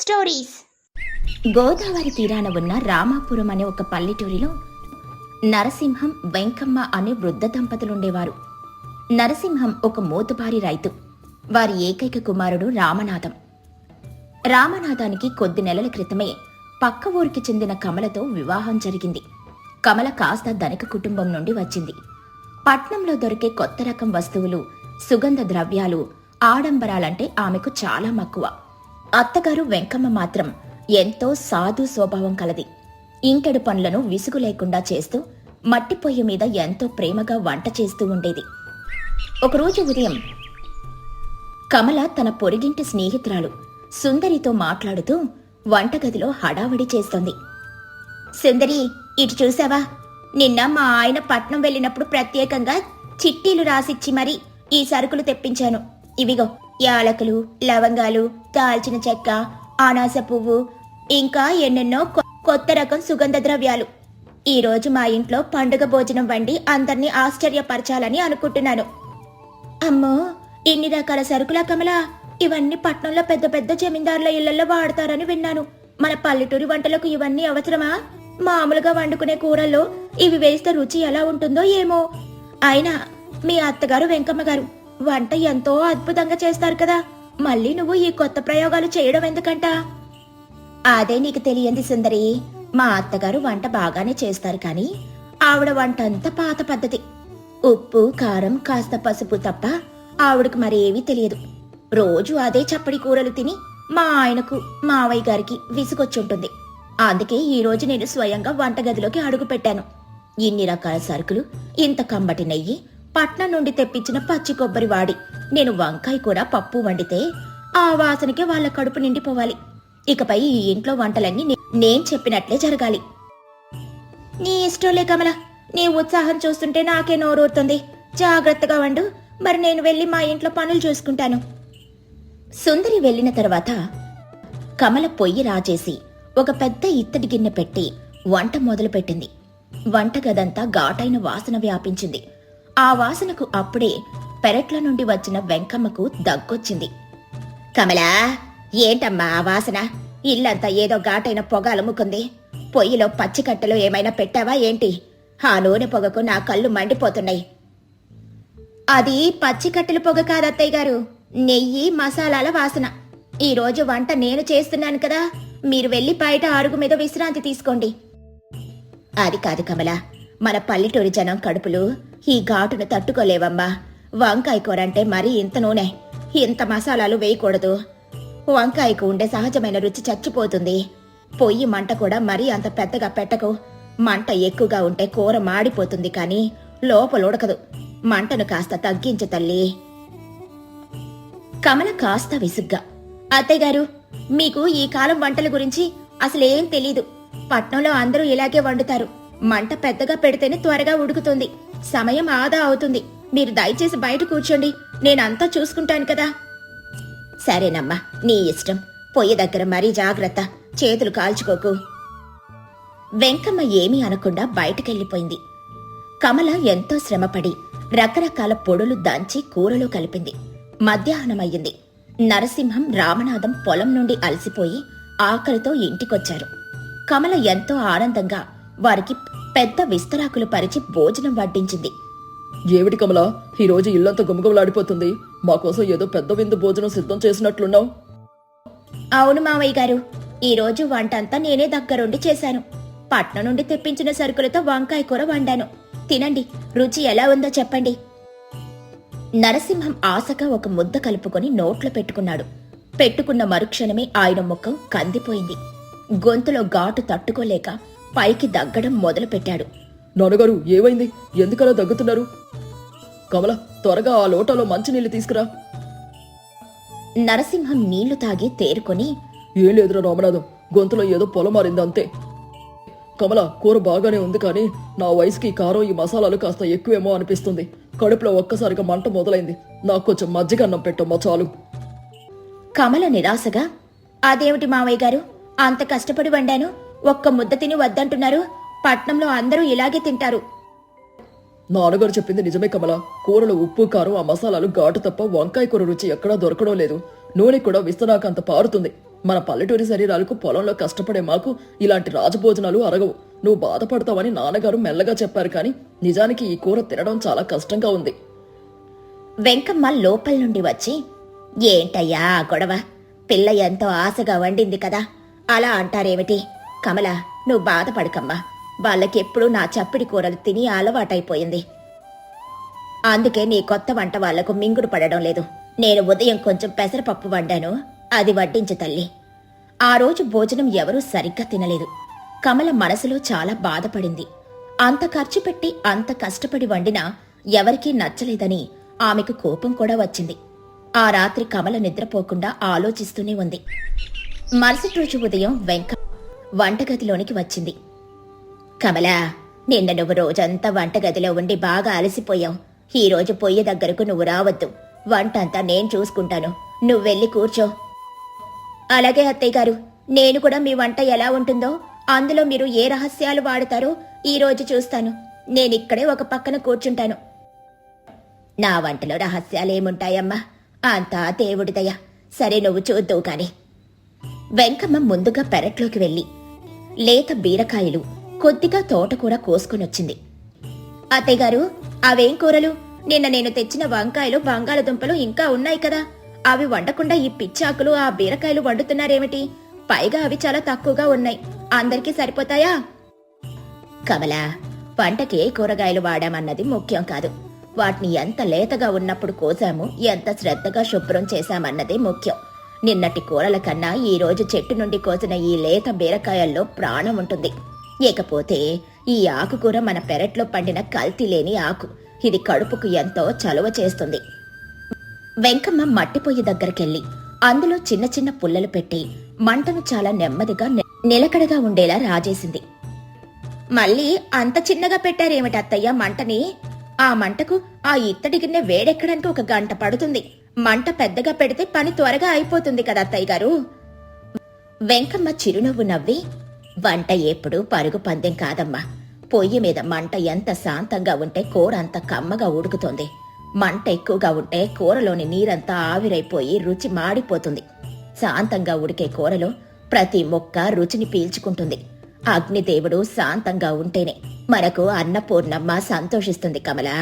Stories. Godavari తీరాన ఉన్న రామాపురం అనే ఒక పల్లెటూరిలో నరసింహం, వెంకమ్మ అనే వృద్ధ దంపతులుండేవారు. నరసింహం ఒక మోతుబారి రైతు. వారి ఏకైక కుమారుడు రామనాథం. రామనాథానికి కొద్ది నెలల క్రితమే పక్క ఊరికి చెందిన కమలతో వివాహం జరిగింది. కమల కాస్త ధనిక కుటుంబం నుండి వచ్చింది. పట్నంలో దొరికే కొత్త రకం వస్తువులు, సుగంధ ద్రవ్యాలు, ఆడంబరాలంటే ఆమెకు చాలా మక్కువ. అత్తగారు వెంకమ్మ మాత్రం ఎంతో సాధు స్వభావం కలది. ఇంకెడు పనులను విసుగు లేకుండా చేస్తూ మట్టి పొయ్యి మీద ఎంతో ప్రేమగా వంట చేస్తూ ఉండేది. ఒకరోజు ఉదయం కమల తన పొరిగింటి స్నేహితురాలు సుందరితో మాట్లాడుతూ వంటగదిలో హడావిడి చేస్తోంది. సుందరి, ఇటు చూసావా? నిన్న మా ఆయన పట్నం వెళ్ళినప్పుడు ప్రత్యేకంగా చిట్టీలు రాసిచ్చి మరీ ఈ సరుకులు తెప్పించాను. ఇవిగో యాలకులు, లవంగాలు, దాల్చిన చెక్క, అనాస పువ్వు, ఇంకా ఎన్నెన్నో కొత్త రకం సుగంధ ద్రవ్యాలు. ఈ రోజు మా ఇంట్లో పండుగ భోజనం వండి అందర్నీ ఆశ్చర్యపరచాలని అనుకుంటున్నాను. అమ్మో, ఇన్ని రకాల సరుకులా కమలా? ఇవన్నీ పట్నంలో పెద్ద పెద్ద జమీందారుల ఇళ్లలో వాడతారని విన్నాను. మన పల్లెటూరి వంటలకు ఇవన్నీ అవసరమా? మామూలుగా వండుకునే కూరల్లో ఇవి వేస్తే రుచి ఎలా ఉంటుందో ఏమో. అయినా మీ అత్తగారు వెంకమ్మ గారు వంట ఎంతో అద్భుతంగా చేస్తారు కదా, మళ్ళీ నువ్వు ఈ కొత్త ప్రయోగాలు చేయడం ఎందుకంట? అదే నీకు తెలియంది సుందరి. మా అత్తగారు వంట బాగానే చేస్తారు, కానీ ఆవిడ వంట అంతా పాత పద్ధతి. ఉప్పు, కారం, కాస్త పసుపు తప్ప ఆవిడకు మరేమీ తెలియదు. రోజు అదే చప్పడి కూరలు తిని మా ఆయనకు, మావయ్య గారికి విసుగొచ్చుంటుంది. అందుకే ఈ రోజు నేను స్వయంగా వంటగదిలోకి అడుగు పెట్టాను. ఇన్ని రకాల సరుకులు, ఇంత కంబటి నెయ్యి, పట్నం నుండి తెప్పించిన పచ్చి కొబ్బరి వాడి నేను వంకాయ కూర, పప్పు వండితే ఆ వాసనకే వాళ్ళ కడుపు నిండిపోవాలి. ఇకపై ఈ ఇంట్లో వంటలన్నీ నేను చెప్పినట్లే జరగాలి. నీ ఇష్టంలే కమల. నీ ఉత్సాహం చూస్తుంటే నాకే నోరూరుతుంది. జాగ్రత్తగా వండు, మరి నేను వెళ్ళి మా ఇంట్లో పనులు చూసుకుంటాను. సుందరి వెళ్లిన తర్వాత కమల పొయ్యి రాజేసి ఒక పెద్ద ఇత్తడి గిన్నె పెట్టి వంట మొదలుపెట్టింది. వంటగదంతా ఘాటైన వాసన వ్యాపించింది. ఆ వాసనకు అప్పుడే పెరట్ల నుండి వచ్చిన వెంకమ్మకు దగ్గొచ్చింది. కమలా, ఏంటమ్మా ఆ వాసన? ఇల్లంతా ఏదో ఘాటైన పొగ అలుముకుంది. పొయ్యిలో పచ్చికట్టెలు ఏమైనా పెట్టావా ఏంటి? ఆ నూనె పొగకు నా కళ్ళు మండిపోతున్నాయి. అది పచ్చికట్టెల పొగ కాదత్తయ్య గారు, నెయ్యి, మసాలాల వాసన. ఈరోజు వంట నేను చేస్తున్నాను కదా, మీరు వెళ్లి బయట అరుగు మీద విశ్రాంతి తీసుకోండి. అది కాదు కమలా, మన పల్లెటూరి జనం కడుపులు ఈ ఘాటును తట్టుకోలేవమ్మా. వంకాయ కూర అంటే మరీ ఇంత నూనె, ఇంత మసాలాలు వేయకూడదు. వంకాయకు ఉండే సహజమైన రుచి చచ్చిపోతుంది. పొయ్యి మంట కూడా మరీ అంత పెద్దగా పెట్టకు. మంట ఎక్కువగా ఉంటే కూర మాడిపోతుంది, కానీ లోపల ఉడకదు. మంటను కాస్త తగ్గించు తల్లి. కమల కాస్త విసుగ్గా, అత్తయ్య గారు, మీకు ఈ కాలం వంటల గురించి అసలేం తెలీదు. పట్నంలో అందరూ ఇలాగే వండుతారు. మంట పెద్దగా పెడితేనే త్వరగా ఉడుకుతుంది, సమయం ఆదా అవుతుంది. మీరు దయచేసి బయట కూర్చోండి, నేనంతా చూసుకుంటాను కదా. సరేనమ్మా, నీ ఇష్టం. పొయ్యి దగ్గర మరీ జాగ్రత్త, చేతులు కాల్చుకోకు. వెంకమ్మ ఏమీ అనకుండా బయటకెళ్లిపోయింది. కమల ఎంతో శ్రమపడి రకరకాల పొడులు దంచి కూరలో కలిపింది. మధ్యాహ్నమయ్యింది. నరసింహం, రామనాథం పొలం నుండి అలసిపోయి ఆకలితో ఇంటికొచ్చారు. కమల ఎంతో ఆనందంగా వారికి పెద్ద విస్తరాకులు పరిచి భోజనం వడ్డించింది. ఏమిటి కమలా, ఈరోజు ఇల్లంతా గుమగుమలాడిపోతుంది. మాకోసం ఏదో పెద్ద విందు భోజనం సిద్ధం చేసినట్లున్నావు. అవును మావయ్య గారు, ఈరోజు వంటంతా నేనే దగ్గరుండి చేశాను. పట్నం నుండి తెప్పించిన సరుకులతో వంకాయ కూర వండాను. తినండి, రుచి ఎలా ఉందో చెప్పండి. నరసింహం ఆశగా ఒక ముద్ద కలుపుకొని నోట్లో పెట్టుకున్నాడు. పెట్టుకున్న మరుక్షణమే ఆయన ముఖం కందిపోయింది. గొంతులో ఘాటు తట్టుకోలేక పైకి దగ్గడం మొదలుపెట్టాడు. నాన్నగారు, ఏమైంది? ఎందుకలా దగ్గుతున్నారు? కమల, త్వరగా ఆ లోటాలో మంచినీళ్లు తీసుకురా. నరసింహం నీళ్లు తాగి తేరుకొని, ఏం లేదురా రామనాథం, గొంతులో ఏదో పొల మారింది అంతే. కమల, కూర బాగానే ఉంది, కానీ నా వయసుకి కారం, ఈ మసాలాలు కాస్త ఎక్కువేమో అనిపిస్తుంది. కడుపులో ఒక్కసారిగా మంట మొదలైంది. నాకు కొంచెం మజ్జిగ అన్నం పెట్టమ్మా చాలు. కమల నిరాశగా, అదేమిటి మావయ్య గారు, అంత కష్టపడి వండాను, ఒక్క ముద్ద తిని వద్దంటున్నారు? పట్నంలో అందరూ ఇలాగే తింటారు. నాన్నగారు చెప్పింది నిజమే కమల. కూరలో ఉప్పు, కారం, ఆ మసాలాలు ఘాటు తప్ప వంకాయ కూర రుచి ఎక్కడా దొరకడం లేదు. నూనె కూడా విస్తరాకంత పారుతుంది. మన పల్లెటూరి శరీరాలకు పొలంలో కష్టపడే మాకు ఇలాంటి రాజభోజనాలు అరగవు. నువ్వు బాధపడతావని నాన్నగారు మెల్లగా చెప్పారు, కానీ నిజానికి ఈ కూర తినడం చాలా కష్టంగా ఉంది. వెంకమ్మ లోపల నుండి వచ్చి, ఏంటయ్యా ఆ గొడవ? పిల్ల ఎంతో ఆశగా వండింది కదా, అలా అంటారేమిటి? కమల, నువ్వు బాధపడకమ్మా. వాళ్ళకెప్పుడూ నా చప్పిడి కూరలు తిని అలవాటైపోయింది. అందుకే నీ కొత్త వంట వాళ్లకు మింగుడు పడడం లేదు. నేను ఉదయం కొంచెం పెసరపప్పు వండాను, అది వడ్డించు తల్లి. ఆ రోజు భోజనం ఎవరూ సరిగ్గా తినలేదు. కమల మనసులో చాలా బాధపడింది. అంత ఖర్చు పెట్టి అంత కష్టపడి వండినా ఎవరికీ నచ్చలేదని ఆమెకు కోపం కూడా వచ్చింది. ఆ రాత్రి కమల నిద్రపోకుండా ఆలోచిస్తూనే ఉంది. మరుసటి రోజు ఉదయం వంటగదిలోనికి వచ్చింది. కమలా, నిన్న నువ్వు రోజంతా వంటగదిలో ఉండి బాగా అలసిపోయావు. ఈ రోజు పొయ్యి దగ్గరకు నువ్వు రావద్దు. వంటంతా నేను చూసుకుంటాను. నువ్వెళ్ళి కూర్చో. అలాగే అత్తయ్య గారు, నేను కూడా మీ వంట ఎలా ఉంటుందో, అందులో మీరు ఏ రహస్యాలు వాడతారో ఈ రోజు చూస్తాను. నేనిక్కడే ఒక పక్కన కూర్చుంటాను. నా వంటలో రహస్యాలేముంటాయమ్మా? అంతా దేవుడి దయ. సరే, నువ్వు చూద్దువు కాని. వెంకమ్మ ముందుగా పెరట్లోకి వెళ్లి లేత బీరకాయలు, కొద్దిగా తోటకూర కోసుకొనొచ్చింది. అత్తయ్య గారు, అవేం కూరలు? నిన్న నేను తెచ్చిన వంకాయలు, బంగాళదుంపలు ఇంకా ఉన్నాయి కదా, అవి వండకుండా ఈ పిచ్చాకులు, ఆ బీరకాయలు వండుతున్నారేమిటి? పైగా అవి చాలా తక్కువగా ఉన్నాయి. అందరికీ సరిపోతాయా? కమలా, వంటకి ఏ కూరగాయలు వాడామన్నది ముఖ్యం కాదు. వాటిని ఎంత లేతగా ఉన్నప్పుడు కోసాము, ఎంత శ్రద్ధగా శుభ్రం చేశామన్నదే ముఖ్యం. నిన్నటి కూరల కన్నా ఈ రోజు చెట్టు నుండి కోసిన ఈ లేత బీరకాయల్లో ప్రాణం ఉంటుంది. ఇకపోతే ఈ ఆకుకూర మన పెరట్లో పండిన కల్తీ లేని ఆకు. ఇది కడుపుకు ఎంతో చలువ చేస్తుంది. వెంకమ్మ మట్టిపొయ్యి దగ్గరికెళ్లి అందులో చిన్న చిన్న పుల్లలు పెట్టి మంటను చాలా నెమ్మదిగా నిలకడగా ఉండేలా రాజేసింది. మళ్ళీ అంత చిన్నగా పెట్టారేమిటి అత్తయ్య మంటని? ఆ మంటకు ఆ ఇత్తడి గిన్నె వేడెక్కడానికి 1 గంట పడుతుంది. మంట పెద్దగా పెడితే పని త్వరగా అయిపోతుంది కదా అత్తయ్య గారు. వెంకమ్మ చిరునవ్వు నవ్వి, వంట ఎప్పుడు పరుగు పందెం కాదమ్మా. పొయ్యి మీద మంట ఎంత శాంతంగా ఉంటే కూర అంత కమ్మగా ఉడుకుతుంది. మంట ఎక్కువగా ఉంటే కూరలోని నీరంతా ఆవిరైపోయి రుచి మాడిపోతుంది. శాంతంగా ఉడికే కూరలో ప్రతి ముక్క రుచిని పీల్చుకుంటుంది. అగ్నిదేవుడు శాంతంగా ఉంటేనే మనకు అన్నపూర్ణమ్మ సంతోషిస్తుంది. కమలా,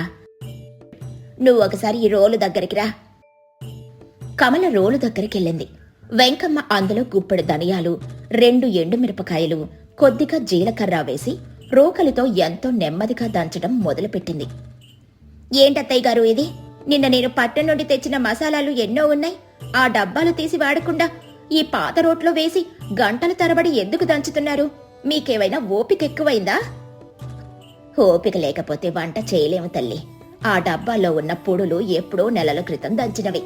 నువ్వు ఒకసారి ఈ రోలు దగ్గరికి రా. కమల రోలు దగ్గరికెళ్ళింది. వెంకమ్మ అందులో గుప్పెడు ధనియాలు, 2 ఎండుమిరపకాయలు, కొద్దిగా జీలకర్ర వేసి రోకలితో ఎంతో నెమ్మదిగా దంచడం మొదలుపెట్టింది. ఏంటత్తయ్య గారు ఇది? నిన్న నేను పట్టణం నుండి తెచ్చిన మసాలాలు ఎన్నో ఉన్నాయి. ఆ డబ్బాలు తీసి వాడకుండా ఈ పాత రోట్లో వేసి గంటల తరబడి ఎందుకు దంచుతున్నారు? మీకేమైనా ఓపిక ఎక్కువైందా? ఓపిక లేకపోతే వంట చేయలేము తల్లి. ఆ డబ్బాల్లో ఉన్న పొడులు ఎప్పుడో నెలల క్రితం దంచినవి.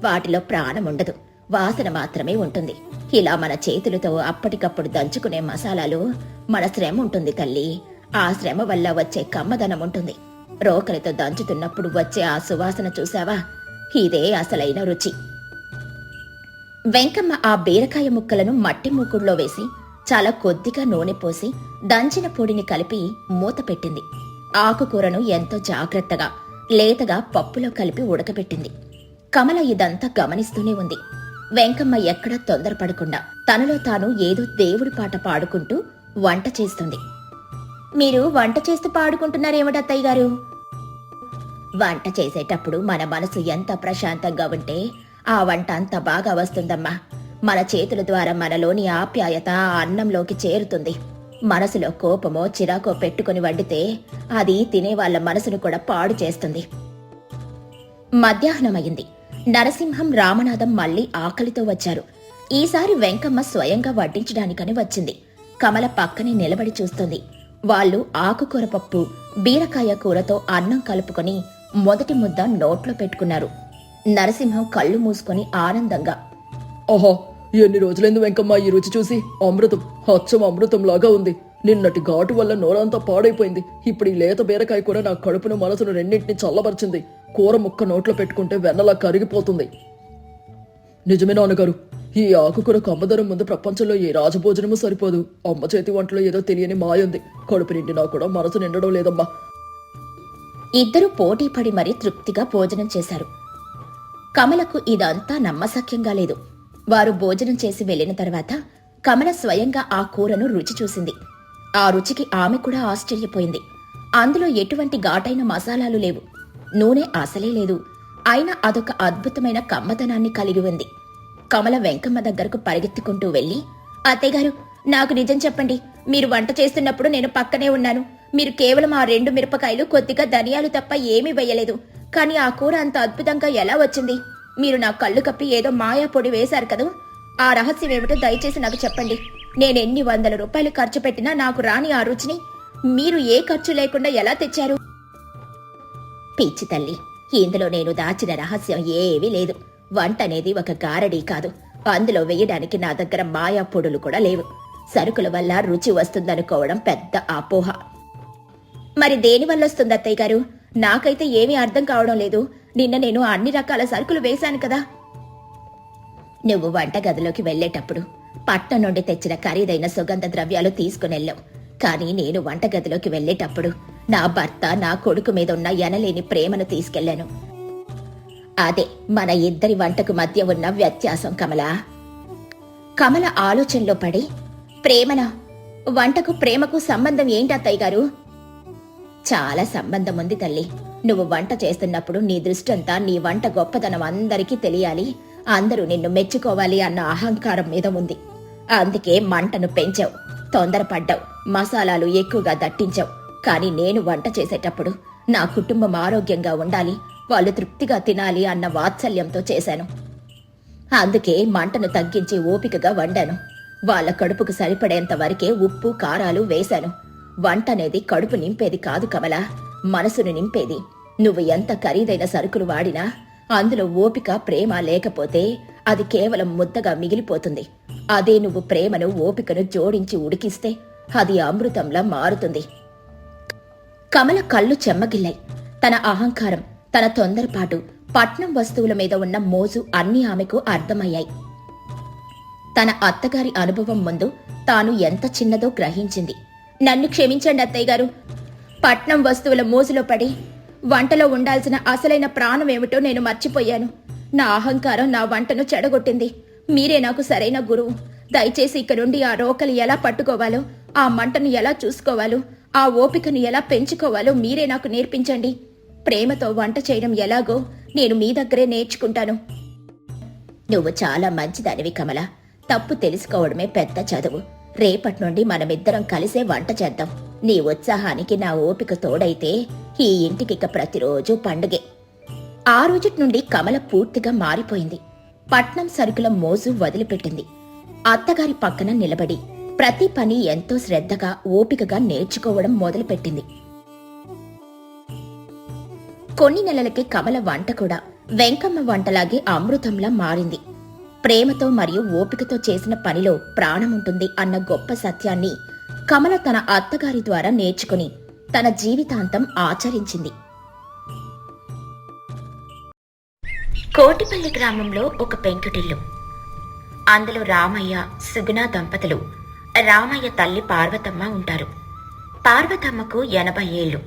వాటిలో ప్రాణముండదు, వాసన మాత్రమే ఉంటుంది. ఇలా మన చేతులతో అప్పటికప్పుడు దంచుకునే మసాలాలు మన శ్రమ ఉంటుంది తల్లి. ఆ శ్రమ వల్ల వచ్చే కమ్మదనం ఉంటుంది. రోకలితో దంచుతున్నప్పుడు వచ్చే ఆ సువాసన చూసావా? ఇదే అసలైన రుచి. వెంకమ్మ ఆ బీరకాయ ముక్కలను మట్టి మూకుడులో వేసి చాలా కొద్దిగా నూనె పోసి దంచిన పొడిని కలిపి మూత పెట్టింది. ఆకుకూరను ఎంతో జాగ్రత్తగా లేతగా పప్పులో కలిపి ఉడకబెట్టింది. కమల ఇదంతా గమనిస్తూనే ఉంది. వెంకమ్మ ఎక్కడా తొందరపడకుండా తనలో తాను ఏదో దేవుడి పాట పాడుకుంటూ వంట చేస్తుంది. మీరు వంట చేస్తూ పాడుకుంటున్నారేమిటత్తయ్య గారు? వంట చేసేటప్పుడు మన మనసు ఎంత ప్రశాంతంగా ఉంటే ఆ వంట అంత బాగా వస్తుందమ్మా. మన చేతుల ద్వారా మనలోని ఆప్యాయత ఆ అన్నంలోకి చేరుతుంది. మనసులో కోపమో చిరాకో పెట్టుకుని వండితే అది తినేవాళ్ల మనసును కూడా పాడు చేస్తుంది. మధ్యాహ్నమయింది. నరసింహం, రామనాథం మళ్లీ ఆకలితో వచ్చారు. ఈసారి వెంకమ్మ స్వయంగా వడ్డించడానికని వచ్చింది. కమల పక్కనే నిలబడి చూస్తుంది. వాళ్ళు ఆకుకూర పప్పు, బీరకాయ కూరతో అన్నం కలుపుకొని మొదటి ముద్ద నోట్లో పెట్టుకున్నారు. నరసింహం కళ్ళు మూసుకొని ఆనందంగా, ఓహో, ఎన్ని రోజులైంది వెంకమ్మ ఈ రుచి చూసి. అమృతం, అచ్చం అమృతం లాగా ఉంది. నిన్నటి ఘాటు వల్ల నోరంతా పాడైపోయింది. ఇప్పుడు ఈ లేత బీరకాయ కూడా నా కడుపును మనసును రెండింటిని చల్లబరిచింది. కూర ముక్క నోట్లో పెట్టుకుంటే వెన్నలా కరిగిపోతుంది. నిజమే నాన్నగారు, ఈ ఆకుకూర కమ్మదనం ముందు ప్రపంచంలో ఏ రాజభోజనము సరిపోదు. అమ్మ చేతి వంటలో ఏదో తెలియని మాయుంది. కడుపు నిండినా కూడా మనసు నిండడం లేదమ్మా. ఇద్దరూ పోటీపడి మరీ తృప్తిగా భోజనం చేశారు. కమలకు ఇదంతా నమ్మశక్యంగా లేదు. వారు భోజనం చేసి వెళ్లిన తర్వాత కమల స్వయంగా ఆ కూరను రుచి చూసింది. ఆ రుచికి ఆమె కూడా ఆశ్చర్యపోయింది. అందులో ఎటువంటి ఘాటైన మసాలాలు లేవు, నూనె అసలే లేదు. అయినా అదొక అద్భుతమైన కమ్మదనాన్ని కలిగి ఉంది. కమల వెంకమ్మ దగ్గరకు పరిగెత్తుకుంటూ వెళ్లి, అత్తయ్యగారు, నాకు నిజం చెప్పండి, మీరు వంట చేస్తున్నప్పుడు నేను పక్కనే ఉన్నాను. మీరు కేవలం ఆ 2 మిరపకాయలు, కొద్దిగా ధనియాలు తప్ప ఏమీ వేయలేదు. కానీ ఆ కూర అంత అద్భుతంగా ఎలా వచ్చింది? మీరు నా కళ్ళు కప్పి ఏదో మాయా పొడి వేశారు కదూ. ఆ రహస్యం ఏమిటో దయచేసి నాకు చెప్పండి. నేనెన్ని 100 రూపాయలు ఖర్చు పెట్టినా నాకు రాని ఆ రుచిని మీరు ఏ ఖర్చు లేకుండా ఎలా తెచ్చారు? పిచ్చి తల్లి, ఇందులో నేను దాచిన రహస్యం ఏమీ లేదు. వంట అనేది ఒక గారడీ కాదు. అందులో వేయడానికి నా దగ్గర మాయా పొడులు కూడా లేవు. సరుకుల వల్ల రుచి వస్తుందనుకోవడం పెద్ద అపోహ. మరి దేనివల్ల వస్తుంది అత్తయ్య గారు? నాకైతే ఏమీ అర్థం కావడం లేదు. నిన్న నేను అన్ని రకాల సరుకులు వేశాను కదా. నువ్వు వంటగదిలోకి వెళ్లేటప్పుడు పట్నం నుండి తెచ్చిన ఖరీదైన సుగంధ ద్రవ్యాలు తీసుకునెళ్ళావు. కానీ నేను వంటగదిలోకి వెళ్లేటప్పుడు నా భర్త, నా కొడుకు మీద ఉన్న ఎనలేని ప్రేమను తీసుకెళ్లాను. అదే మన ఇద్దరి వంటకు మధ్య ఉన్న వ్యత్యాసం కమల. కమల ఆలోచనలో పడి, ప్రేమనా? వంటకు ప్రేమకు సంబంధం ఏంటి అత్తయ్య గారు? చాలా సంబంధం ఉంది తల్లి. నువ్వు వంట చేస్తున్నప్పుడు నీ దృష్టంతా నీ వంట గొప్పతనం అందరికీ తెలియాలి, అందరూ నిన్ను మెచ్చుకోవాలి అన్న అహంకారం మీద ఉంది. అందుకే మంటను పెంచావు, తొందరపడ్డావు, మసాలాలు ఎక్కువగా దట్టించావు. కానీ నేను వంట చేసేటప్పుడు నా కుటుంబం ఆరోగ్యంగా ఉండాలి, వాళ్ళు తృప్తిగా తినాలి అన్న వాత్సల్యంతో చేశాను. అందుకే మంటను తగ్గించి ఓపికగా వండాను. వాళ్ళ కడుపుకు సరిపడేంత వరకే ఉప్పు, కారాలు వేశాను. వంట అనేది కడుపు నింపేది కాదు కమల, మనసును నింపేది. నువ్వు ఎంత ఖరీదైన సరుకులు వాడినా అందులో ఓపిక, ప్రేమ లేకపోతే అది కేవలం ముద్దగా మిగిలిపోతుంది. అదే నువ్వు ప్రేమను, ఓపికను జోడించి ఉడికిస్తే అది అమృతంలా మారుతుంది. కమల కళ్ళు చెమ్మగిల్లాయి. తన అహంకారం, తన తొందరపాటు, పట్నం వస్తువుల మీద ఉన్న మోజు అన్నీ ఆమెకు అర్థమయ్యాయి. తన అత్తగారి అనుభవం ముందు తాను ఎంత చిన్నదో గ్రహించింది. నన్ను క్షమించండి అత్తయ్య గారు. పట్నం వస్తువుల మోజులో పడి వంటలో ఉండాల్సిన అసలైన ప్రాణం ఏమిటో నేను మర్చిపోయాను. నా అహంకారం నా వంటను చెడగొట్టింది. మీరే నాకు సరైన గురువు. దయచేసి ఇక నుండి ఆ రోకలు ఎలా పట్టుకోవాలో, ఆ మంటను ఎలా చూసుకోవాలో, ఆ ఓపికను ఎలా పెంచుకోవాలో మీరే నాకు నేర్పించండి. ప్రేమతో వంట చేయడం ఎలాగో నేను మీ దగ్గరే నేర్చుకుంటాను. నువ్వు చాలా మంచిదానివి కమల. తప్పు తెలుసుకోవడమే పెద్ద చదువు. రేపటి నుండి మనమిద్దరం కలిసే వంట చేద్దాం. నీ ఉత్సాహానికి నా ఓపిక తోడైతే ఈ ఇంటికిక ప్రతిరోజు పండుగే. ఆ రోజుటి నుండి కమల పూర్తిగా మారిపోయింది. పట్నం సరుకుల మోజు వదిలిపెట్టింది. అత్తగారి పక్కన నిలబడి ప్రతి పని ఎంతో శ్రద్ధగా, ఓపికగా నేర్చుకోవడం మొదలుపెట్టింది. కొన్ని నెలలకి కమల వంట కూడా వెంకమ్మ వంటలాగే అమృతంలా మారింది. ప్రేమతో మరియు ఓపికతో చేసిన పనిలో ప్రాణముంటుంది అన్న గొప్ప సత్యాన్ని కమల తన అత్తగారి ద్వారా నేర్చుకుని తన జీవితాంతం ఆచరించింది. కోటిపల్లి గ్రామంలో ఒక పెంకుటిల్లు. అందులో రామయ్య, సుగుణ దంపతులు, రామయ్య తల్లి పార్వతమ్మ ఉంటారు. పార్వతమ్మకు 80 ఏళ్లు.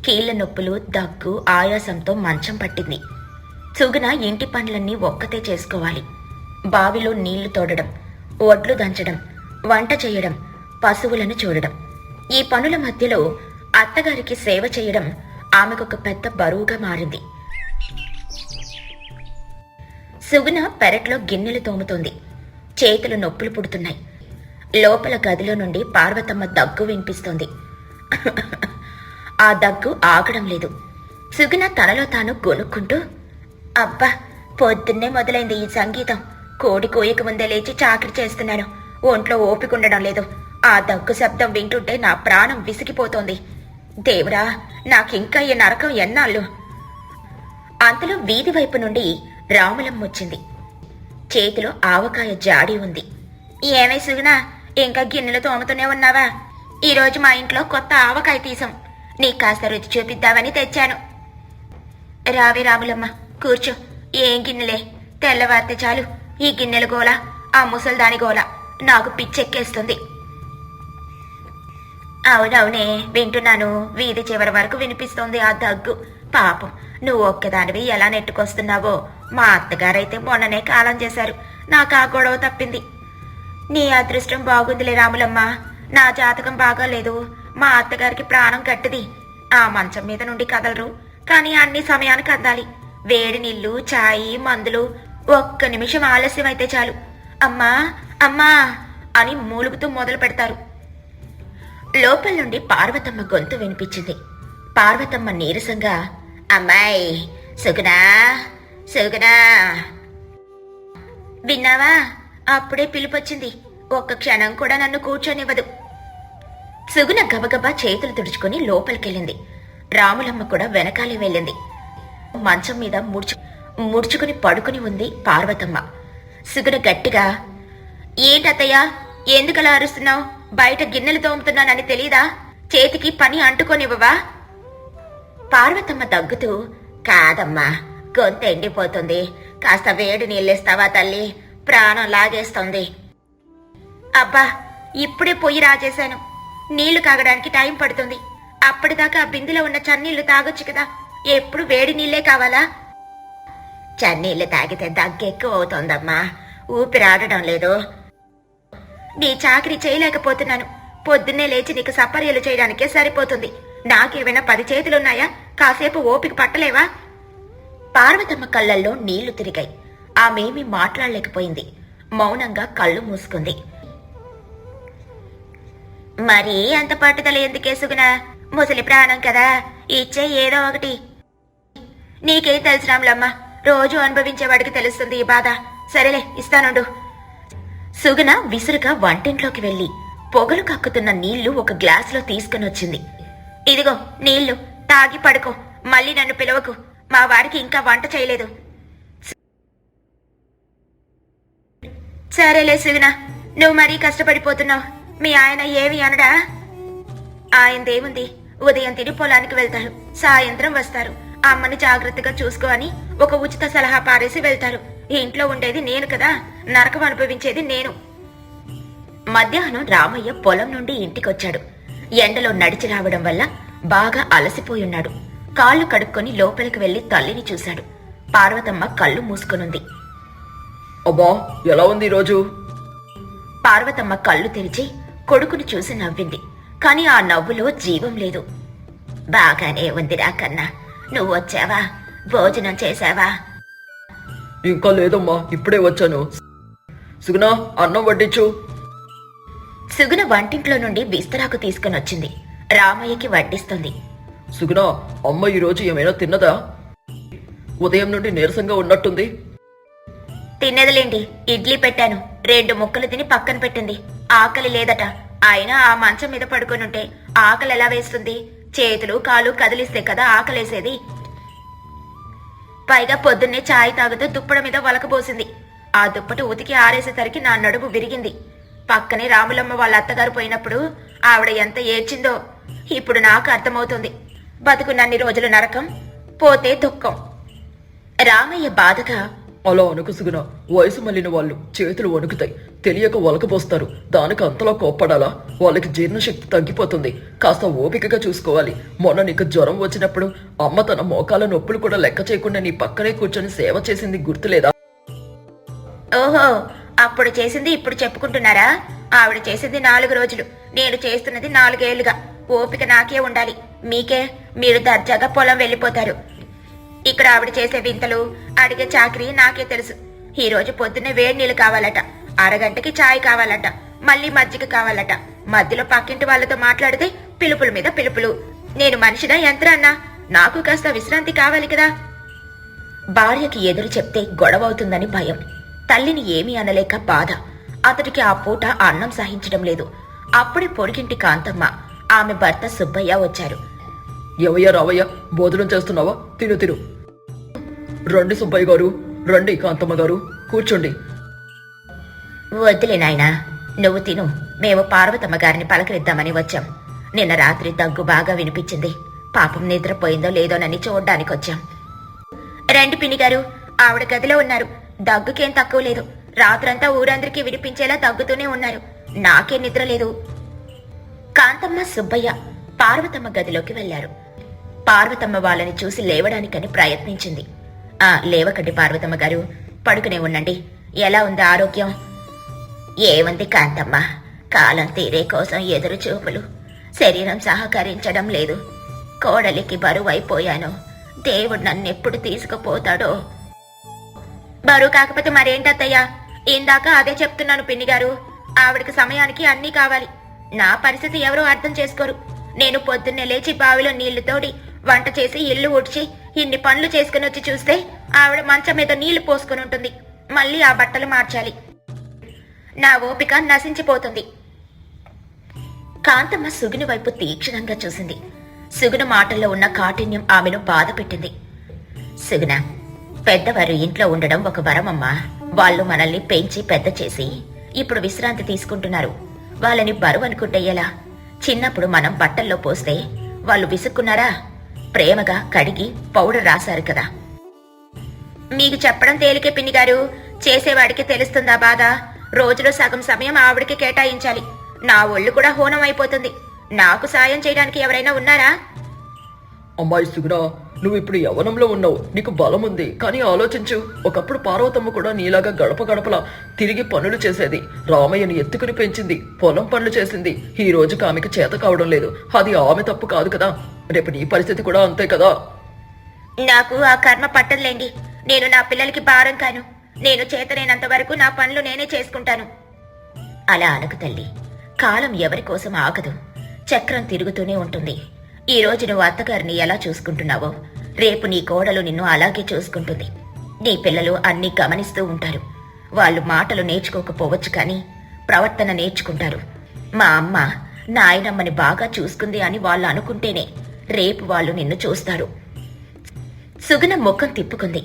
కీళ్ల నొప్పులు, దగ్గు, ఆయాసంతో మంచం పట్టింది. సుగుణ ఇంటి పనులన్నీ ఒక్కతే చేసుకోవాలి. బావిలో నీళ్లు తోడడం, ఒడ్లు దంచడం, వంట చేయడం, పశువులను చూడడం. ఈ పనుల మధ్యలో అత్తగారికి సేవ చేయడం ఆమెకొక పెద్ద బరువుగా మారింది. సుగుణ పెరట్లో గిన్నెలు తోముతోంది. చేతులు నొప్పులు పుడుతున్నాయి. లోపల గదిలో నుండి పార్వతమ్మ దగ్గు వినిపిస్తోంది. ఆ దగ్గు ఆగడం లేదు. సుగుణ తనలో తాను గొనుక్కుంటూ, అబ్బా, పొద్దున్నే మొదలైంది ఈ సంగీతం. కోడి కోయక ముందే లేచి చాకరీ చేస్తున్నాను. ఒంట్లో ఓపికండడం లేదు. ఆ దగ్గు శబ్దం వింటుంటే నా ప్రాణం విసిగిపోతోంది. దేవుడా, నాకింకా ఈ నరకం ఎన్నాళ్ళు? అంతలో వీధి వైపు నుండి రాములమ్మ వచ్చింది. చేతిలో ఆవకాయ జాడి ఉంది. ఏమై సుగుణ, ఇంకా గిన్నెలు తోముతూనే ఉన్నావా? ఈరోజు మా ఇంట్లో కొత్త ఆవకాయ తీసాం. నీకు కాస్త రుచి చూపిద్దామని తెచ్చాను. రావి రాములమ్మ, కూర్చో. ఏం గిన్నెలే, తెల్లవారితే చాలు ఈ గిన్నెల గోల, ఆ ముసల్దాని గోల నాకు పిచ్చెక్కేస్తుంది. అవునవునే, వింటున్నాను. వీధి చివరి వరకు వినిపిస్తోంది ఆ దగ్గు. పాపం, నువ్వు ఒక్కదానివి ఎలా నెట్టుకొస్తున్నావో. మా అత్తగారైతే మొన్ననే కాలం చేశారు. నాకు ఆ గొడవ తప్పింది. నీ అదృష్టం బాగుందిలే రాములమ్మ. నా జాతకం బాగాలేదు. మా అత్తగారికి ప్రాణం కట్టిది. ఆ మంచం మీద నుండి కదలరు, కానీ అన్ని సమయానికి అందాలి. వేడి నీళ్లు, చాయి, మందులు. ఒక్క నిమిషం ఆలస్యం అయితే చాలు అమ్మా అమ్మా అని మూలుగుతూ మొదలు పెడతారు. లోపల నుండి పార్వతమ్మ గొంతు వినిపించింది. పార్వతమ్మ నీరసంగా, అమ్మాయి సుగుణా, సుగుణా, విన్నావా? అప్పుడే పిలుపొచ్చింది. ఒక్క క్షణం కూడా నన్ను కూర్చొనివ్వదు. సుగుణ గబగబా చేతులు తుడుచుకుని లోపలికెళ్ళింది. రాములమ్మ కూడా వెనకాలే వెళ్ళింది. మంచం మీద ముడుచుకుని పడుకుని ఉంది పార్వతమ్మ. సుగుణ గట్టిగా, ఏంటత్తయ్యా, ఎందుకలా అరుస్తున్నావు? బయట గిన్నెలు తోముతున్నానని తెలీదా? చేతికి పని అంటుకోనివ్వవా? పార్వతమ్మ దగ్గుతూ, కాదమ్మా, గొంతు ఎండిపోతుంది. కాస్త వేడి నీళ్ళేస్తావా తల్లి? ప్రాణం లాగేస్తుంది. అబ్బా, ఇప్పుడే పొయ్యి రాజేశాను. నీళ్లు కాగడానికి టైం పడుతుంది. అప్పటిదాకా ఆ బిందెలో ఉన్న చన్నీళ్లు తాగొచ్చు కదా. ఎప్పుడు వేడి నీళ్లే కావాలా? చన్నీళ్లు తాగితే దగ్గెక్కువ అవుతోందమ్మా. ఊపిరాడడం లేదు. నీ చాకరీ చేయలేకపోతున్నాను. పొద్దున్నే లేచి నీకు సపర్యలు చేయడానికే సరిపోతుంది. నాకేమైనా 10 చేతులున్నాయా? కాసేపు ఓపిక పట్టలేవా? పార్వతమ్మ కళ్ళల్లో నీళ్లు తిరిగాయి. ఆమెమీ మాట్లాడలేకపోయింది. మౌనంగా కళ్ళు మూసుకుంది. మరీ అంత పట్టుదల ఎందుకే సుగుణ? ముసలి ప్రాణం కదా, ఇచ్చే ఏదో ఒకటి. నీకేం తెలుసు రాములమ్మ, రోజు అనుభవించేవాడికి తెలుస్తుంది ఈ బాధ. సరేలే, ఇస్తానుండు. సుగుణ విసురుగా వంటింట్లోకి వెళ్లి పొగలు కక్కుతున్న నీళ్లు ఒక గ్లాసులో తీసుకుని వచ్చింది. ఇదిగో నీళ్లు, తాగి పడుకో. మళ్ళీ నన్ను పిలవకు. మా వారికి ఇంకా వంట చేయలేదు. సరేలే సుగుణ, నువ్వు మరీ కష్టపడిపోతున్నావు. మీ ఆయన ఏమి అనడా? ఆయనదేముంది, ఉదయం తిని పొలానికి వెళ్తారు, సాయంత్రం వస్తారు. అమ్మని జాగ్రత్తగా చూసుకో అని ఒక ఉచిత సలహా పారేసి వెళ్తారు. ఇంట్లో ఉండేది నేను కదా, నరకం అనుభవించేది నేను. మధ్యాహ్నం రామయ్య పొలం నుండి ఇంటికొచ్చాడు. ఎండలో నడిచి రావడం వల్ల బాగా అలసిపోయున్నాడు. కాళ్ళు కడుక్కొని లోపలికి వెళ్లి తల్లిని చూశాడు. పార్వతమ్మ కళ్ళు మూసుకునుంది. అబ్బా, ఎలా ఉంది ఈరోజు? పార్వతమ్మ కళ్ళు తెరిచి కొడుకుని చూసి నవ్వింది. కాని ఆ నవ్వులో జీవం లేదు. బాగానే ఉందిరా కన్నా. నువ్వు వచ్చావా? భోజనం చేశావా? ఇంకా లేదమ్మా, ఇప్పుడే వచ్చాను. సుగుణ, అన్నం వడ్డించు. సుగుణ వంటింట్లో నుండి విస్తరాకు తీసుకుని వచ్చింది. రామయ్యకి వడ్డిస్తుంది. సుగుణ, అమ్మ ఈరోజు ఏమైనా తిన్నదా? ఉదయం నుండి నీరసంగా ఉన్నట్టుంది. తిన్నదిలేండి, ఇడ్లీ పెట్టాను. 2 ముక్కలు తిని పక్కన పెట్టింది. ఆకలి లేదట. అయినా ఆ మంచం మీద పడుకొనుంటే ఆకలి ఎలా వేస్తుంది? చేతులు కాళ్ళు కదిలిస్తే కదా ఆకలేసేది. పైగా పొద్దున్నే చాయ్ తాగుతూ దుప్పడ మీద వలకబోసింది. ఆ దుప్పటి ఉతికి ఆరేసేసరికి నా నడుము విరిగింది. పక్కనే రాములమ్మ వాళ్ళ అత్తగారు పోయినప్పుడు ఆవిడ ఎంత ఏడ్చిందో ఇప్పుడు నాకు అర్థమవుతుంది. బతుకున్నన్ని రోజులు నరకం, పోతే దుఃఖం. రామయ్య బాధగా, అలా అనుకు సుగుణ. వయసు మళ్ళిన వాళ్ళు చేతులు వణుకుతాయి, తెలియక వలకపోస్తారు. దానికి అంతలా కోప్పడాలా? వాళ్ళకి జీర్ణశక్తి తగ్గిపోతుంది. కాస్త ఓపికగా చూసుకోవాలి. మొన్న నీకు జ్వరం వచ్చినప్పుడు అమ్మ తన మోకాల నొప్పులు కూడా లెక్క చేయకుండా నీ పక్కనే కూర్చొని సేవ చేసింది గుర్తులేదా? ఓహో, అప్పుడు చేసింది ఇప్పుడు చెప్పుకుంటున్నారా? ఆవిడ చేసింది 4 రోజులు, నేను చేస్తున్నది 4 ఏళ్లుగా. ఓపిక నాకే ఉండాలి. మీకే? మీరు దర్జాగా పొలం వెళ్ళిపోతారు. ఇక్కడ ఆవిడ చేసే వింతలు, అడిగే చాకరీ నాకే తెలుసు. ఈ రోజు పొద్దున్నే వేడి నీళ్లు కావాలట, అరగంటకి చాయ్ కావాలట, మళ్ళీ మజ్జిగ కావాలట. మధ్యలో పక్కింటి వాళ్ళతో మాట్లాడితే పిలుపుల మీద పిలుపులు. నేను మనిషినా యంత్రాన్నా? నాకు కాస్త విశ్రాంతి కావాలి కదా. భార్యకి ఎదురు చెప్తే గొడవవుతుందని భయం. తల్లిని ఏమీ అనలేక బాధ. అతడికి ఆ పూట అన్నం సహించడం లేదు. అప్పుడే పొడిగింటి కాంతమ్మ, ఆమె భర్త సుబ్బయ్య వచ్చారు. ఎవయ్యా రావయ్యా, భోజనం చేస్తున్నావా? తిను తిను. రండి సుబ్బయ్య గారు, రండి కాంతమ్మ గారు, కూర్చోండి. వద్దులే నాయనా, నువ్వు తిను. మేము పార్వతమ్మ గారిని పలకరిద్దామని వచ్చాం. నిన్న రాత్రి దగ్గు బాగా వినిపించింది. పాపం నిద్రపోయిందో లేదోనని చూడ్డానికి వచ్చాం. రండి పిన్ని గారు, ఆవిడ గదిలో ఉన్నారు. దగ్గుకేం తక్కువ లేదు. రాత్రంతా ఊరందరికీ వినిపించేలా దగ్గుతూనే ఉన్నారు. నాకే నిద్ర లేదు. కాంతమ్మ, సుబ్బయ్య పార్వతమ్మ గదిలోకి వెళ్లారు. పార్వతమ్మ వాళ్ళని చూసి లేవడానికని ప్రయత్నించింది. లేవకండి పార్వతమ్మ గారు, పడుకునే ఉండండి. ఎలా ఉంది ఆరోగ్యం? ఏముంది కాంతమ్మ, కాలం తీరే కోసం ఎదురు చూపులు, శరీరం సహకరించడం లేదు. కోడలికి బరువైపోయాను. దేవుడు నన్నెప్పుడు తీసుకుపోతాడో. బరువు కాకపోతే మరేంటత్తయ్యా? ఇందాక అదే చెప్తున్నాను పిన్ని గారు. ఆవిడకి సమయానికి అన్నీ కావాలి. నా పరిస్థితి ఎవరూ అర్థం చేసుకోరు. నేను పొద్దున్నే లేచి బావిలో నీళ్లు తోడి, వంట చేసి, ఇల్లు ఊడ్చి, ఇన్ని పనులు చేసుకుని వచ్చి చూస్తే ఆవిడ మంచం మీద నీళ్లు పోసుకుని ఉంటుంది. మళ్ళీ ఆ బట్టలు మార్చాలి. నా ఓపిక నశించిపోతుంది. కాంతమ్మ సుగుని వైపు తీక్షణంగా చూసింది. సుగుణ మాటల్లో ఉన్న కాఠిన్యం ఆమెను బాధ పెట్టింది. సుగుణ, పెద్దవారు ఇంట్లో ఉండడం ఒక వరమమ్మా. వాళ్ళు మనల్ని పెంచి పెద్ద చేసి ఇప్పుడు విశ్రాంతి తీసుకుంటున్నారు. వాళ్ళని బరువు అనుకుంటే ఎలా? చిన్నప్పుడు మనం బట్టల్లో పోస్తే వాళ్ళు విసుక్కున్నారా? ప్రేమగా కడిగి పౌడర్ రాశారు కదా. మీకు చెప్పడం తేలికే పిన్ని గారు, చేసేవాడికి తెలుస్తుందా బాధ? రోజులో సగం సమయం ఆవిడికి కేటాయించాలి. నా ఒళ్ళు కూడా హోనం అయిపోతుంది. నాకు సాయం చేయడానికి ఎవరైనా ఉన్నారా? అమ్మాయి సుగుణ, నువ్వు ఇప్పుడు యవ్వనంలో ఉన్నావు, నీకు బలం ఉంది. కానీ ఆలోచించు, ఒకప్పుడు పార్వతమ్మ కూడా నీలాగా గడప గడపలా తిరిగి పనులు చేసేది. రామయ్యని ఎత్తుకుని పెంచింది, పొలం పనులు చేసింది. ఈ రోజుకి ఆమెకి చేత కావడం లేదు. అది ఆమె తప్పు కాదు కదా. రేపు నీ పరిస్థితి కూడా అంతే కదా. నాకు ఆ కర్మ పట్టదులేండి. నేను నా పిల్లలకి భారం కాను. నేను చేతనైనంత వరకు నా పనులు నేనే చేసుకుంటాను. అలా అనకు తల్లి. కాలం ఎవరి కోసం ఆగదు. చక్రం తిరుగుతూనే ఉంటుంది. ఈ రోజు నువ్వు అత్తగారిని ఎలా చూసుకుంటున్నావో రేపు నీ కోడలు నిన్ను అలాగే చూసుకుంటుంది. నీ పిల్లలు అన్నీ గమనిస్తూ ఉంటారు. వాళ్ళు మాటలు నేర్చుకోకపోవచ్చు, కానీ ప్రవర్తన నేర్చుకుంటారు. మా అమ్మ నాయనమ్మని బాగా చూసుకుంది అని వాళ్ళు అనుకుంటేనే రేపు వాళ్ళు నిన్ను చూస్తారు. సుగుణ ముఖం తిప్పుకుంది.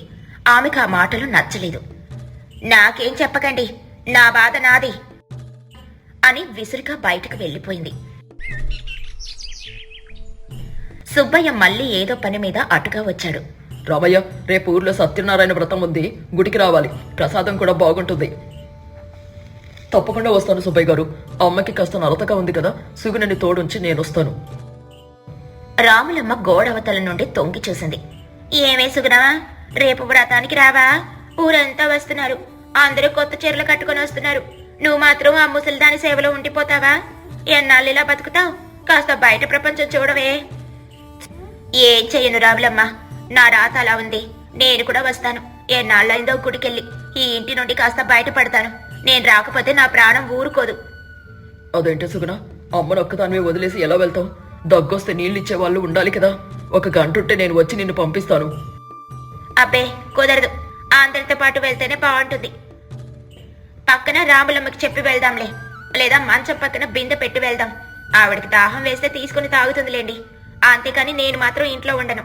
ఆమెకు ఆ మాటలు నచ్చలేదు. నాకేం చెప్పకండి, నా బాధ నాది అని విసురుగా బయటకు వెళ్ళిపోయింది. సుబ్బయ్య మళ్ళీ ఏదో పని మీద అటుగా వచ్చాడు. రామయ్య, రేపు ఊర్లో సత్యనారాయణ వ్రతం ఉంది, గుడికి రావాలి. ప్రసాదం కూడా బాగుంటుంది. తప్పకుండా వస్తాను సుబ్బయ్య గారు. అమ్మకి కాస్త నలతగా ఉంది కదా, సుగుణని తోడుంచి నేను వస్తాను. రాములమ్మ గోడవతల నుండి తొంగి చూసింది. ఏమే సుగుణా, రేపు వ్రతానికి రావా? ఊరంతా వస్తున్నారు. అందరూ కొత్త చీరలు కట్టుకుని వస్తున్నారు. నువ్వు మాత్రం ఆ ముసలిదాని సేవలో ఉండిపోతావా? ఎన్నాళ్ళు ఇలా బతుకుతావు? కాస్త బయట ప్రపంచం చూడవే. ఏం చెయ్యను రాములమ్మ, నా రాత అలా ఉంది. నేను కూడా వస్తాను. ఎన్నాళ్ళైందో గుడికెళ్ళి ఈ ఇంటి నుండి కాస్త బయటపడతాను. నేను రాకపోతే నా ప్రాణం ఊరుకోదు. అదేంటి సుగుణ, అమ్మను ఒక్కదానివే వదిలేసి ఎలా వెళ్తావు? దగ్గొస్తే నీళ్ళిచ్చే వాళ్ళు ఉండాలి కదా. ఒక గంట ఉంటే నేను వచ్చి నిన్ను పంపిస్తాను. అబ్బే కుదరదు. అందరితో పాటు వెళ్తేనే బాగుంటుంది. పక్కన రాములమ్మకి చెప్పి వెళ్దాంలే. లేదా మంచం పక్కన బిందె పెట్టి వెళ్దాం. ఆవిడకి దాహం వేస్తే తీసుకుని తాగుతుందిలేండి. అంతేకాని నేను మాత్రం ఇంట్లో ఉండను.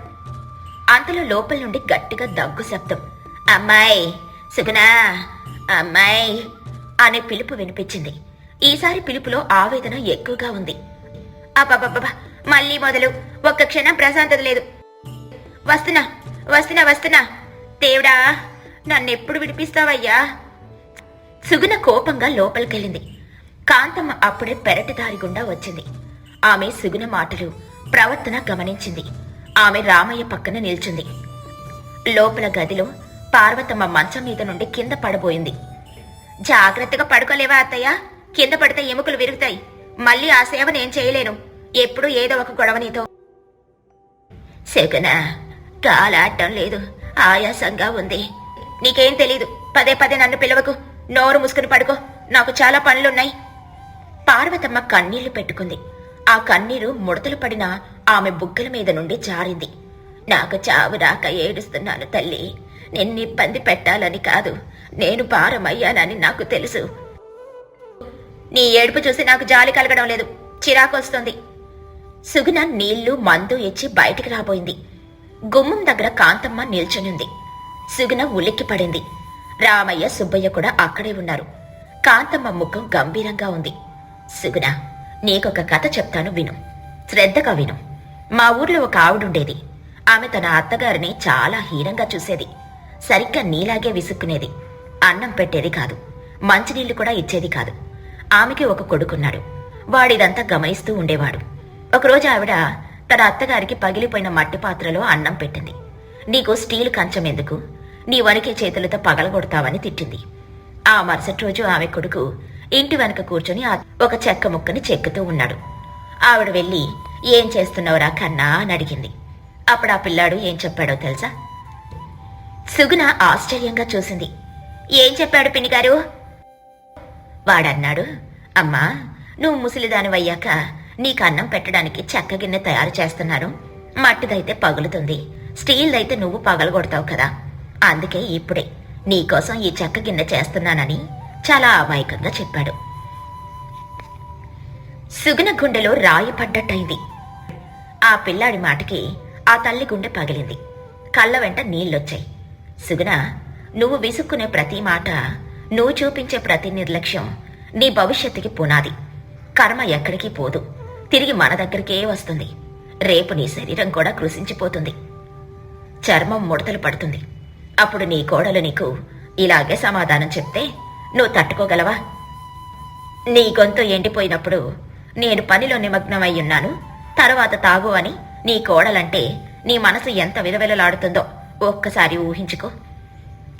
అంతలో లోపల నుండి గట్టిగా దగ్గు శబ్దం. అమ్మాయి సుగుణా, అమ్మాయి అనే పిలుపు వినిపించింది. ఈసారి పిలుపులో ఆవేదన ఎక్కువగా ఉంది. అబ్బబ్బబ్బా, మళ్ళీ మొదలు. ఒక్క క్షణం ప్రశాంతత లేదు. వస్తున్నా వస్తున్నా వస్తున్నా. దేవుడా, నన్నెప్పుడు విడిపిస్తావయ్యా? సుగుణ కోపంగా లోపలికెళ్ళింది. కాంతమ్మ అప్పుడే పెరటి దారి గుండా వచ్చింది. ఆమె సుగుణ మాటలు, ప్రవర్తన గమనించింది. ఆమె రామయ్య పక్కన నిల్చుంది. లోపల గదిలో పార్వతమ్మ మంచం మీద నుండి కింద పడబోయింది. జాగ్రత్తగా పడుకోలేవా అత్తయ్య? కింద పడితే ఎముకలు విరుగుతాయి. మళ్ళీ ఆ సేవ నేను చేయలేను. ఎప్పుడూ ఏదో ఒక గొడవ నీతో. సుగుణ, కాలాడటం లేదు, ఆయాసంగా ఉంది. నీకేం తెలీదు. పదే పదే నన్ను పిలవకు. నోరు మూసుకుని పడుకో. నాకు చాలా పనులున్నాయి. పార్వతమ్మ కన్నీళ్లు పెట్టుకుంది. ఆ కన్నీరు ముడతలు పడిన ఆమె బుగ్గల మీద నుండి జారింది. నాకు చావు రాక ఏడుస్తున్నాను తల్లి. నిన్ను ఇబ్బంది పెట్టాలని కాదు, నేను భారమయ్యానని నాకు తెలుసు. నీ ఏడుపు చూసి నాకు జాలి కలగడం లేదు, చిరాకు వస్తుంది. సుగుణ నీళ్లు మందు ఇచ్చి బయటికి రాబోయింది. గుమ్మం దగ్గర కాంతమ్మ నిల్చునుంది. సుగుణ ఉలిక్కి పడింది. రామయ్య, సుబ్బయ్య కూడా అక్కడే ఉన్నారు. కాంతమ్మ ముఖం గంభీరంగా ఉంది. సుగుణ, నీకొక కథ చెప్తాను, విను. శ్రద్ధగా విను. మా ఊర్లో ఒక ఆవిడుండేది. ఆమె తన అత్తగారిని చాలా హీనంగా చూసేది. సరిగ్గా నీలాగే విసుక్కునేది. అన్నం పెట్టేది కాదు, మంచినీళ్లు కూడా ఇచ్చేది కాదు. ఆమెకి ఒక కొడుకున్నాడు. వాడిదంతా గమనిస్తూ ఉండేవాడు. ఒకరోజు ఆవిడ తన అత్తగారికి పగిలిపోయిన మట్టి పాత్రలో అన్నం పెట్టింది. నీకు స్టీల్ కంచం ఎందుకు? నీ వణికే చేతులతో పగలగొడతావని తిట్టింది. ఆ మరుసటి రోజు ఆమె కొడుకు ఇంటి వెనక కూర్చొని ఒక చెక్క ముక్కని చెక్కుతూ ఉన్నాడు. ఆవిడ వెళ్ళి, ఏం చేస్తున్నావురా కన్నా అని అడిగింది. అప్పుడు ఆ పిల్లాడు ఏం చెప్పాడో తెలుసా? సుగుణ ఆశ్చర్యంగా చూసింది. ఏం చెప్పాడు పిన్నిగారు? వాడన్నాడు, అమ్మా, నువ్వు ముసలిదానివయ్యాక నీకు అన్నం పెట్టడానికి చెక్క గిన్నె తయారు చేస్తున్నాను. మట్టిదైతే పగులుతుంది, స్టీల్దైతే నువ్వు పగలగొడతావు కదా, అందుకే ఇప్పుడే నీకోసం ఈ చెక్క గిన్నె చేస్తున్నానని చాలా అమాయకంగా చెప్పాడు. సుగుణ గుండెలో రాయి పడ్డట్టయింది. ఆ పిల్లాడి మాటకి ఆ తల్లి గుండె పగిలింది. కళ్ళ వెంట నీళ్లొచ్చాయి. సుగుణ, నువ్వు విసుక్కునే ప్రతి మాట, నువ్వు చూపించే ప్రతి నిర్లక్ష్యం నీ భవిష్యత్తుకి పునాది. కర్మ ఎక్కడికి పోదు, తిరిగి మన దగ్గరికే వస్తుంది. రేపు నీ శరీరం కూడా కృషించిపోతుంది, చర్మం ముడతలు పడుతుంది. అప్పుడు నీ కోడలు నీకు ఇలాగే సమాధానం చెప్తే నువ్వు తట్టుకోగలవా? నీ గొంతు ఎండిపోయినప్పుడు నేను పనిలో నిమగ్నమై ఉన్నాను, తర్వాత తాగు అని నీ కోడలంటే నీ మనసు ఎంత విలవిలలాడుతుందో ఒక్కసారి ఊహించుకో.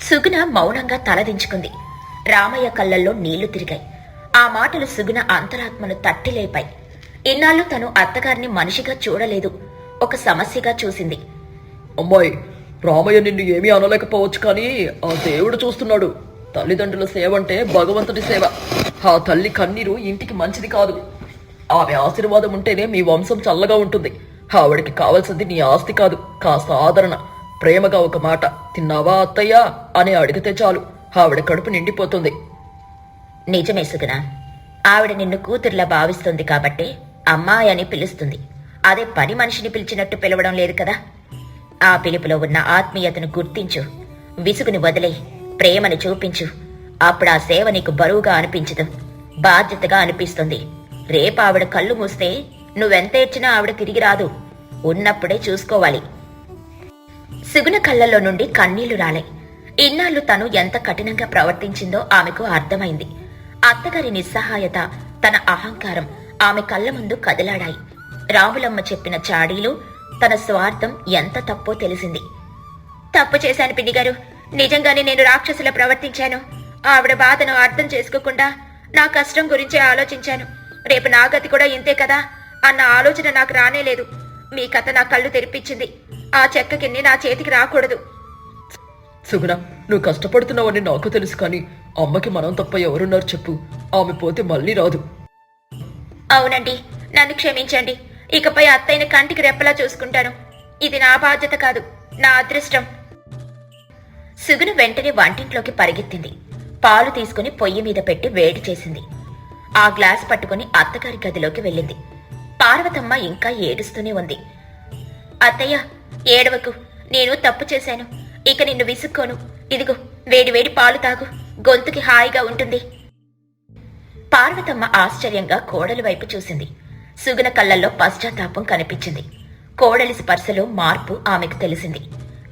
సుగుణ మౌనంగా తలదించుకుంది. రామయ్య కళ్ళల్లో నీళ్లు తిరిగాయి. ఆ మాటలు సుగుణ అంతరాత్మను తట్టిలేపాయి. ఇన్నాళ్ళు తను అత్తగారిని మనిషిగా చూడలేదు, ఒక సమస్యగా చూసింది. అమ్మాయి, రామయ్య నిన్ను ఏమీ అనలేకపోవచ్చు, కానీ ఆ దేవుడు చూస్తున్నాడు. తల్లిదండ్రుల సేవ అంటే భగవంతుడి సేవ. ఆ తల్లి కన్నీరు ఇంటికి మంచిది కాదు. ఆమె ఆశీర్వాదం ఉంటేనే మీ వంశం చల్లగా ఉంటుంది. ఆవిడికి కావాల్సింది నీ ఆస్తి కాదు, కాస్త ఆదరణ. ప్రేమగా ఒక మాట, తిన్నావా అత్తయ్య అని అడిగితే చాలు, ఆవిడ కడుపు నిండిపోతుంది. నిజమే సుగుణ, ఆవిడ నిన్ను కూతుర్లా భావిస్తుంది కాబట్టి అమ్మాయి అని పిలుస్తుంది. అదే పని మనిషిని పిలిచినట్టు పిలవడం లేదు కదా. ఆ పిలుపులో ఉన్న ఆత్మీయతను గుర్తించు, విసుగుని వదిలే, ప్రేమను చూపించు. అప్పుడు ఆ సేవ నీకు బరువుగా అనిపించదు, బాధ్యతగా అనిపిస్తుంది. రేపు ఆవిడ కళ్ళు మూస్తే నువ్వెంత ఏడ్చినా ఆవిడ తిరిగి రాదు, ఉన్నప్పుడే చూసుకోవాలి. సుగుణ కళ్ళల్లో నుండి కన్నీళ్లు రాలే. ఇన్నాళ్లు తను ఎంత కఠినంగా ప్రవర్తించిందో ఆమెకు అర్థమైంది. అత్తగారి నిస్సహాయత, తన అహంకారం ఆమె కళ్ళ ముందు కదిలాడాయి. రాములమ్మ చెప్పిన చాడీలు, తన స్వార్థం ఎంత తప్పో తెలిసింది. తప్పు చేశాను పిన్నిగారు, నిజంగానే నేను రాక్షసులా ప్రవర్తించాను. ఆవిడ బాధను అర్థం చేసుకోకుండా నా కష్టం గురించే ఆలోచించాను. రేపు నా గతి కూడా ఇంతే కదా అన్న ఆలోచన నాకు రానేలేదు. మీ కథ నా కళ్ళు తెరిపించింది. ఆ చెక్క గిన్నె నా చేతికి రాకూడదు. సుగుణ, నువ్వు కష్టపడుతున్నావని నాకు తెలుసు, కానీ అమ్మకి మనం తప్ప ఎవరున్నారు చెప్పు? ఆమె పోతే మళ్ళీ రాదు. అవునండి, నన్ను క్షమించండి. ఇకపై అత్తయ్యని కంటికి రెప్పలా చూసుకుంటాను. ఇది నా బాధ్యత కాదు, నా అదృష్టం. సుగుణ వెంటనే వంటింట్లోకి పరిగెత్తింది. పాలు తీసుకుని పొయ్యి మీద పెట్టి వేడి చేసింది. ఆ గ్లాస్ పట్టుకుని అత్తగారి గదిలోకి వెళ్ళింది. పార్వతమ్మ ఇంకా ఏడుస్తూనే ఉంది. అత్తయ్య, ఏడవకు, నేను తప్పు చేశాను. ఇక నిన్ను విసుక్కోను. ఇదిగో వేడి వేడి పాలు తాగు, గొంతుకి హాయిగా ఉంటుంది. పార్వతమ్మ ఆశ్చర్యంగా కోడలి వైపు చూసింది. సుగుణ కళ్ళల్లో పశ్చాత్తాపం కనిపించింది. కోడలి స్పర్శలో మార్పు ఆమెకు తెలిసింది.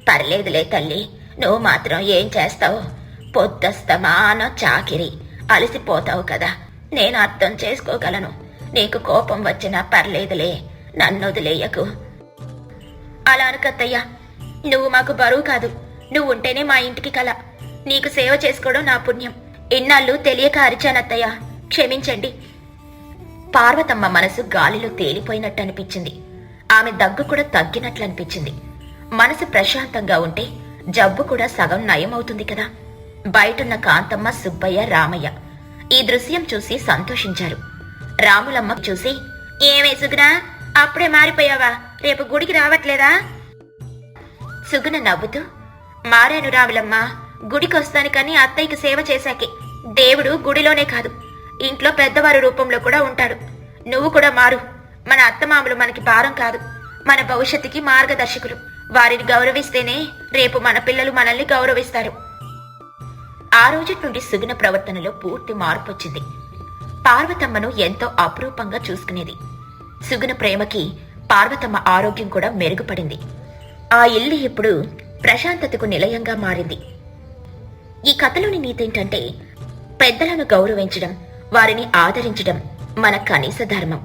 పర్లేదులే తల్లి, నువ్వు మాత్రం ఏం చేస్తావు? పొద్దస్తమాన చాకిరి, అలసిపోతావు కదా, నేను అర్థం చేసుకోగలను. నీకు కోపం వచ్చినా పర్లేదులే, నన్ను వదిలేయకు. అలా అనకత్తయ్యా, నువ్వు మాకు బరువు కాదు. నువ్వు ఉంటేనే మా ఇంటికి కల. నీకు సేవ చేసుకోవడం నా పుణ్యం. ఇన్నాళ్ళు తెలియక అరిచానత్తయ్యా, క్షమించండి. పార్వతమ్మ మనసు గాలిలో తేలిపోయినట్టు అనిపించింది. ఆమె దగ్గు కూడా తగ్గినట్లు అనిపించింది. మనసు ప్రశాంతంగా ఉంటే జబ్బు కూడా సగం నయమవుతుంది కదా. బయటున్న కాంతమ్మ, సుబ్బయ్య, రామయ్య ఈ దృశ్యం చూసి సంతోషించారు. రాములమ్మ చూసి, ఏమే సుగుణ, అప్పుడే మారిపోయావా? రేపు గుడికి రావట్లేదా? సుగుణ నవ్వుతూ, మారాను రాములమ్మ, గుడికి వస్తాను కానీ అత్తయ్యకి సేవ చేశాకే. దేవుడు గుడిలోనే కాదు, ఇంట్లో పెద్దవారి రూపంలో కూడా ఉంటాడు. నువ్వు కూడా మారు. మన అత్తమామలు మనకి భారం కాదు, మన భవిష్యత్తుకి మార్గదర్శకులు. వారిని గౌరవిస్తేనే రేపు మన పిల్లలు మనల్ని గౌరవిస్తారు. ఆ రోజు నుండి సుగుణ ప్రవర్తనలో పూర్తి మార్పు వచ్చింది. పార్వతమ్మను ఎంతో అపురూపంగా చూసుకునేది. సుగుణ ప్రేమకి పార్వతమ్మ ఆరోగ్యం కూడా మెరుగుపడింది. ఆ ఇల్లు ఇప్పుడు ప్రశాంతతకు నిలయంగా మారింది. ఈ కథలోని నీతేంటంటే, పెద్దలను గౌరవించడం, వారిని ఆదరించడం మన కనీస ధర్మం.